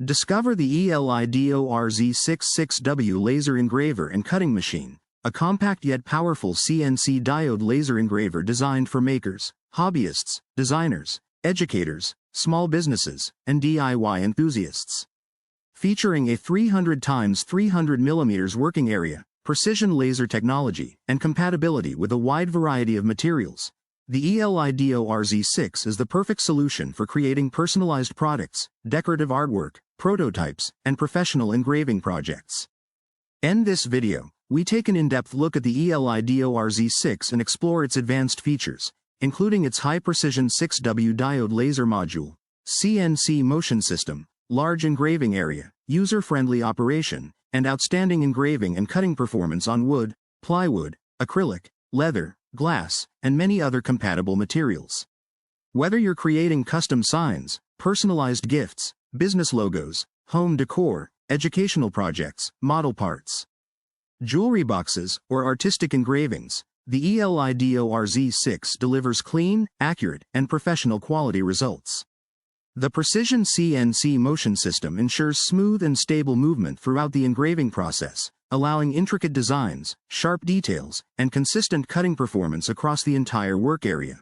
Discover the ELIDOR Z6 6W laser engraver and cutting machine, a compact yet powerful CNC diode laser engraver designed for makers, hobbyists, designers, educators, small businesses, and DIY enthusiasts. Featuring a 300x300mm working area, precision laser technology, and compatibility with a wide variety of materials, the ELIDOR Z6 is the perfect solution for creating personalized products, decorative artwork, prototypes, and professional engraving projects. In this video, we take an in-depth look at the ELIDOR Z6 and explore its advanced features, including its high-precision 6W diode laser module, CNC motion system, large engraving area, user-friendly operation, and outstanding engraving and cutting performance on wood, plywood, acrylic, leather, glass, and many other compatible materials. Whether you're creating custom signs, personalized gifts, business logos, home decor, educational projects, model parts, jewelry boxes, or artistic engravings, the ELIDOR Z6 delivers clean, accurate, and professional quality results. The precision CNC motion system ensures smooth and stable movement throughout the engraving process, allowing intricate designs, sharp details, and consistent cutting performance across the entire work area.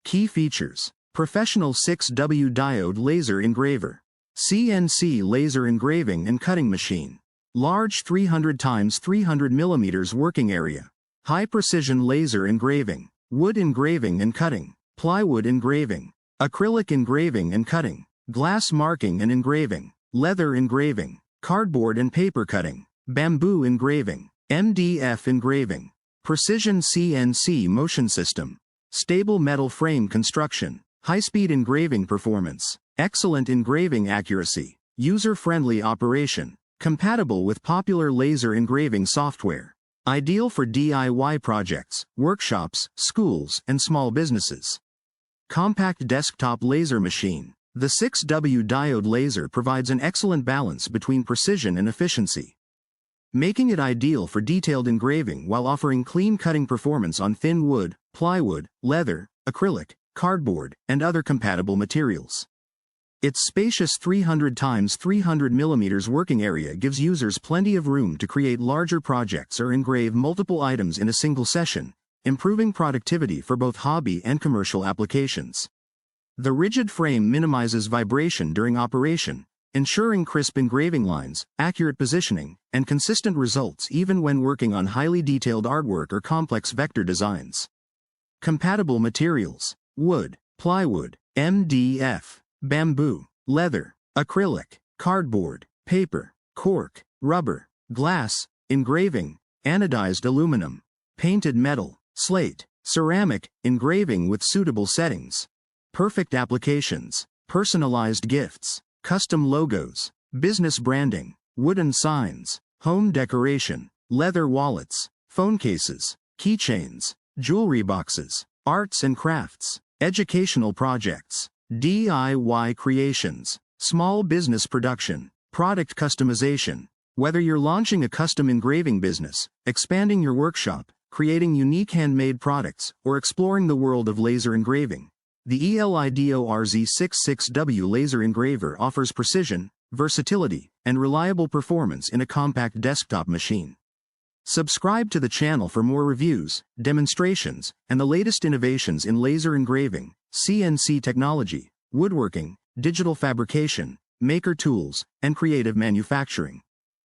Key features: professional 6W diode laser engraver, CNC laser engraving and cutting machine, large 300x300mm working area, high precision laser engraving, wood engraving and cutting, plywood engraving, acrylic engraving and cutting, glass marking and engraving, leather engraving, cardboard and paper cutting, bamboo engraving, MDF engraving, precision CNC motion system, stable metal frame construction, high-speed engraving performance, excellent engraving accuracy, user-friendly operation, compatible with popular laser engraving software, ideal for DIY projects, workshops, schools, and small businesses. Compact desktop laser machine. The 6W diode laser provides an excellent balance between precision and efficiency, making it ideal for detailed engraving while offering clean cutting performance on thin wood, plywood, leather, acrylic, cardboard, and other compatible materials. Its spacious 300x300mm working area gives users plenty of room to create larger projects or engrave multiple items in a single session, improving productivity for both hobby and commercial applications. The rigid frame minimizes vibration during operation, ensuring crisp engraving lines, accurate positioning, and consistent results even when working on highly detailed artwork or complex vector designs. Compatible materials: wood, plywood, MDF, bamboo, leather, acrylic, cardboard, paper, cork, rubber, glass, engraving, anodized aluminum, painted metal, slate, ceramic, engraving with suitable settings. Perfect applications: personalized gifts, custom logos, business branding, wooden signs, home decoration, leather wallets, phone cases, keychains, jewelry boxes, arts and crafts, educational projects, DIY creations, small business production, product customization. Whether you're launching a custom engraving business, expanding your workshop, creating unique handmade products, or exploring the world of laser engraving, the ELIDOR Z6 6W laser engraver offers precision, versatility, and reliable performance in a compact desktop machine. Subscribe to the channel for more reviews, demonstrations, and the latest innovations in laser engraving, CNC technology, woodworking, digital fabrication, maker tools, and creative manufacturing.